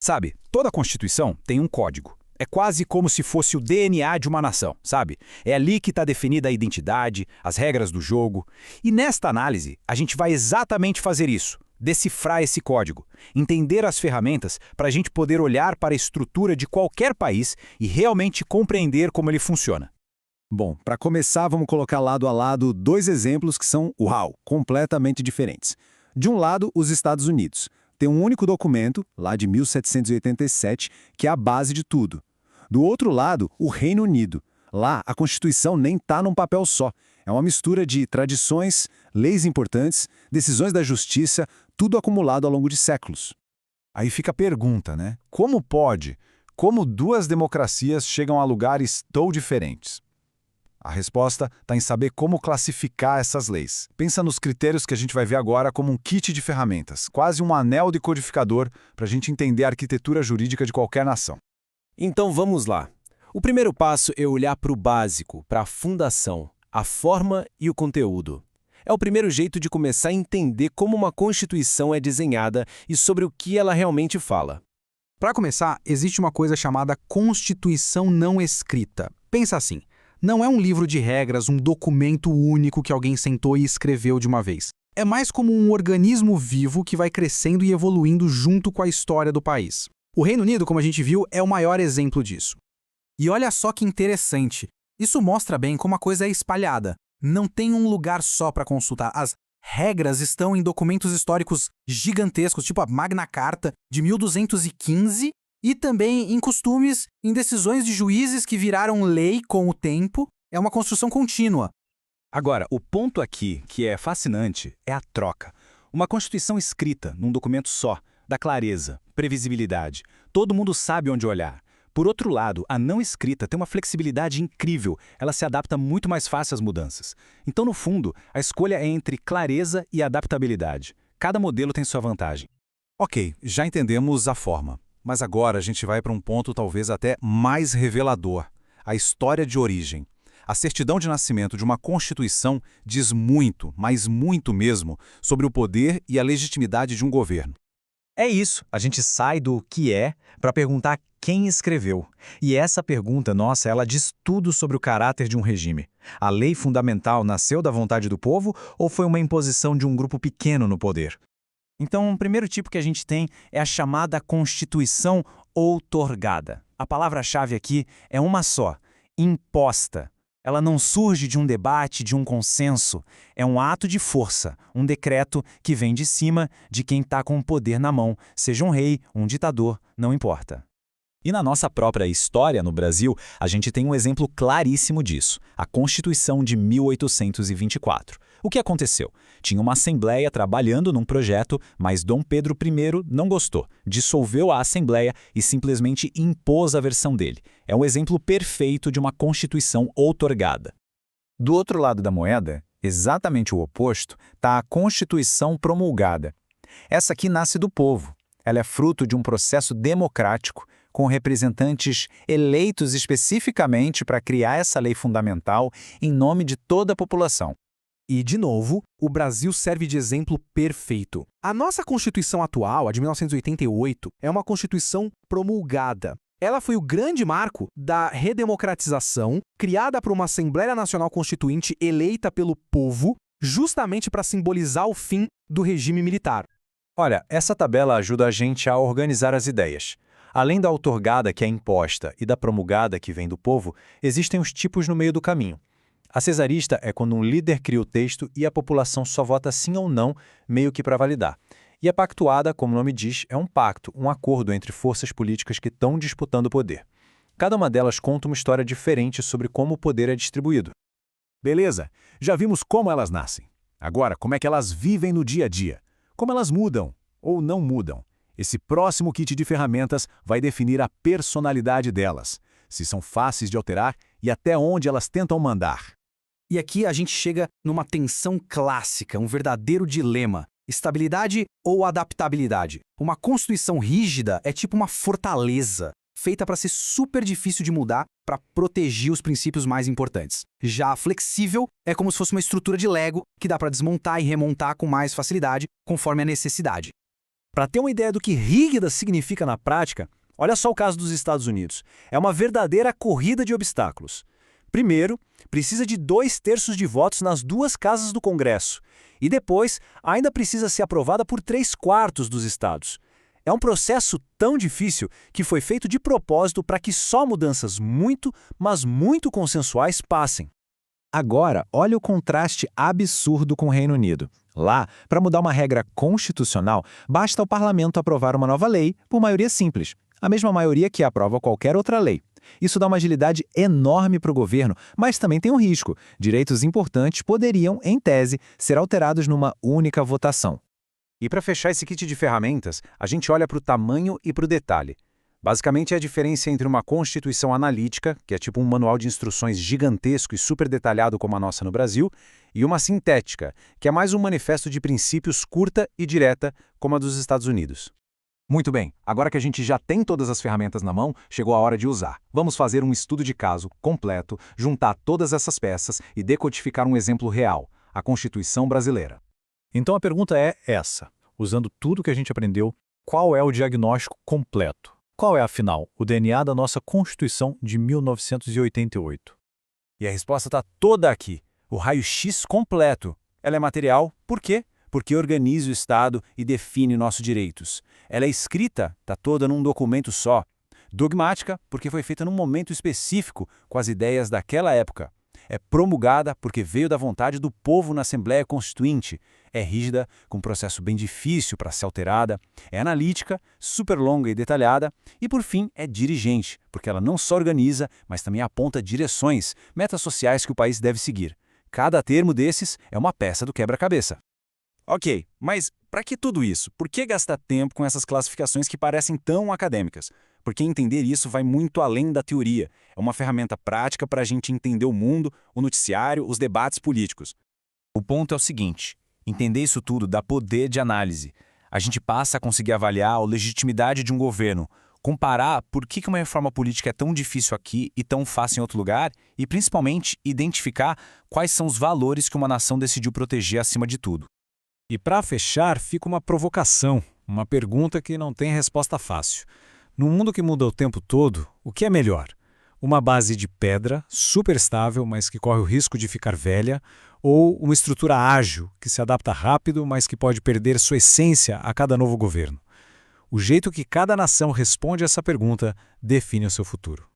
Sabe, toda Constituição tem um código. É quase como se fosse o DNA de uma nação, sabe? É ali que está definida a identidade, as regras do jogo. E nesta análise, a gente vai exatamente fazer isso. Decifrar esse código, entender as ferramentas para a gente poder olhar para a estrutura de qualquer país e realmente compreender como ele funciona. Bom, para começar, vamos colocar lado a lado dois exemplos que são, uau, completamente diferentes. De um lado, os Estados Unidos. Tem um único documento, lá de 1787, que é a base de tudo. Do outro lado, o Reino Unido. Lá, a Constituição nem está num papel só. É uma mistura de tradições, leis importantes, decisões da justiça, tudo acumulado ao longo de séculos. Aí fica a pergunta, né? Como pode? Como duas democracias chegam a lugares tão diferentes? A resposta está em saber como classificar essas leis. Pensa nos critérios que a gente vai ver agora como um kit de ferramentas, quase um anel decodificador para a gente entender a arquitetura jurídica de qualquer nação. Então vamos lá. O primeiro passo é olhar para o básico, para a fundação, a forma e o conteúdo. É o primeiro jeito de começar a entender como uma Constituição é desenhada e sobre o que ela realmente fala. Para começar, existe uma coisa chamada Constituição não escrita. Pensa assim, não é um livro de regras, um documento único que alguém sentou e escreveu de uma vez. É mais como um organismo vivo que vai crescendo e evoluindo junto com a história do país. O Reino Unido, como a gente viu, é o maior exemplo disso. E olha só que interessante. Isso mostra bem como a coisa é espalhada. Não tem um lugar só para consultar. As regras estão em documentos históricos gigantescos, tipo a Magna Carta, de 1215, e também em costumes, em decisões de juízes que viraram lei com o tempo. É uma construção contínua. Agora, o ponto aqui, que é fascinante, é a troca. Uma Constituição escrita, num documento só, dá clareza, previsibilidade. Todo mundo sabe onde olhar. Por outro lado, a não escrita tem uma flexibilidade incrível, ela se adapta muito mais fácil às mudanças. Então, no fundo, a escolha é entre clareza e adaptabilidade. Cada modelo tem sua vantagem. Ok, já entendemos a forma. Mas agora a gente vai para um ponto talvez até mais revelador: a história de origem. A certidão de nascimento de uma Constituição diz muito, mas muito mesmo, sobre o poder e a legitimidade de um governo. É isso, a gente sai do que é para perguntar quem escreveu. E essa pergunta, nossa, ela diz tudo sobre o caráter de um regime. A lei fundamental nasceu da vontade do povo ou foi uma imposição de um grupo pequeno no poder? Então, o primeiro tipo que a gente tem é a chamada Constituição outorgada. A palavra-chave aqui é uma só: imposta. Ela não surge de um debate, de um consenso. É um ato de força, um decreto que vem de cima de quem está com o poder na mão, seja um rei, um ditador, não importa. E na nossa própria história no Brasil, a gente tem um exemplo claríssimo disso: a Constituição de 1824. O que aconteceu? Tinha uma Assembleia trabalhando num projeto, mas Dom Pedro I não gostou, dissolveu a Assembleia e simplesmente impôs a versão dele. É um exemplo perfeito de uma Constituição outorgada. Do outro lado da moeda, exatamente o oposto, está a Constituição promulgada. Essa aqui nasce do povo. Ela é fruto de um processo democrático, com representantes eleitos especificamente para criar essa lei fundamental em nome de toda a população. E, de novo, o Brasil serve de exemplo perfeito. A nossa Constituição atual, a de 1988, é uma Constituição promulgada. Ela foi o grande marco da redemocratização, criada por uma Assembleia Nacional Constituinte eleita pelo povo, justamente para simbolizar o fim do regime militar. Olha, essa tabela ajuda a gente a organizar as ideias. Além da outorgada, que é imposta, e da promulgada, que vem do povo, existem os tipos no meio do caminho. A cesarista é quando um líder cria o texto e a população só vota sim ou não, meio que para validar. E a pactuada, como o nome diz, é um pacto, um acordo entre forças políticas que estão disputando o poder. Cada uma delas conta uma história diferente sobre como o poder é distribuído. Beleza, já vimos como elas nascem. Agora, como é que elas vivem no dia a dia? Como elas mudam ou não mudam? Esse próximo kit de ferramentas vai definir a personalidade delas, se são fáceis de alterar e até onde elas tentam mandar. E aqui a gente chega numa tensão clássica, um verdadeiro dilema: estabilidade ou adaptabilidade. Uma Constituição rígida é tipo uma fortaleza, feita para ser super difícil de mudar para proteger os princípios mais importantes. Já a flexível é como se fosse uma estrutura de Lego que dá para desmontar e remontar com mais facilidade, conforme a necessidade. Para ter uma ideia do que rígida significa na prática, olha só o caso dos Estados Unidos. É uma verdadeira corrida de obstáculos. Primeiro, precisa de 2/3 de votos nas 2 casas do Congresso. E depois, ainda precisa ser aprovada por 3/4 dos estados. É um processo tão difícil que foi feito de propósito para que só mudanças muito, mas muito consensuais passem. Agora, olha o contraste absurdo com o Reino Unido. Lá, para mudar uma regra constitucional, basta o parlamento aprovar uma nova lei por maioria simples, a mesma maioria que aprova qualquer outra lei. Isso dá uma agilidade enorme para o governo, mas também tem um risco. Direitos importantes poderiam, em tese, ser alterados numa única votação. E para fechar esse kit de ferramentas, a gente olha para o tamanho e para o detalhe. Basicamente é a diferença entre uma constituição analítica, que é tipo um manual de instruções gigantesco e super detalhado como a nossa no Brasil, e uma sintética, que é mais um manifesto de princípios curta e direta, como a dos Estados Unidos. Muito bem, agora que a gente já tem todas as ferramentas na mão, chegou a hora de usar. Vamos fazer um estudo de caso completo, juntar todas essas peças e decodificar um exemplo real, a Constituição Brasileira. Então a pergunta é essa. Usando tudo que a gente aprendeu, qual é o diagnóstico completo? Qual é, afinal, o DNA da nossa Constituição de 1988? E a resposta está toda aqui. O raio-x completo. Ela é material, por quê? Porque organiza o Estado e define nossos direitos. Ela é escrita, está toda num documento só. Dogmática, porque foi feita num momento específico, com as ideias daquela época. É promulgada porque veio da vontade do povo na Assembleia Constituinte. É rígida, com um processo bem difícil para ser alterada. É analítica, super longa e detalhada. E, por fim, é dirigente, porque ela não só organiza, mas também aponta direções, metas sociais que o país deve seguir. Cada termo desses é uma peça do quebra-cabeça. Ok, mas para que tudo isso? Por que gastar tempo com essas classificações que parecem tão acadêmicas? Porque entender isso vai muito além da teoria. É uma ferramenta prática para a gente entender o mundo, o noticiário, os debates políticos. O ponto é o seguinte: entender isso tudo dá poder de análise. A gente passa a conseguir avaliar a legitimidade de um governo, comparar por que uma reforma política é tão difícil aqui e tão fácil em outro lugar, e principalmente identificar quais são os valores que uma nação decidiu proteger acima de tudo. E para fechar, fica uma provocação, uma pergunta que não tem resposta fácil. Num mundo que muda o tempo todo, o que é melhor? Uma base de pedra, super estável, mas que corre o risco de ficar velha, ou uma estrutura ágil, que se adapta rápido, mas que pode perder sua essência a cada novo governo? O jeito que cada nação responde a essa pergunta define o seu futuro.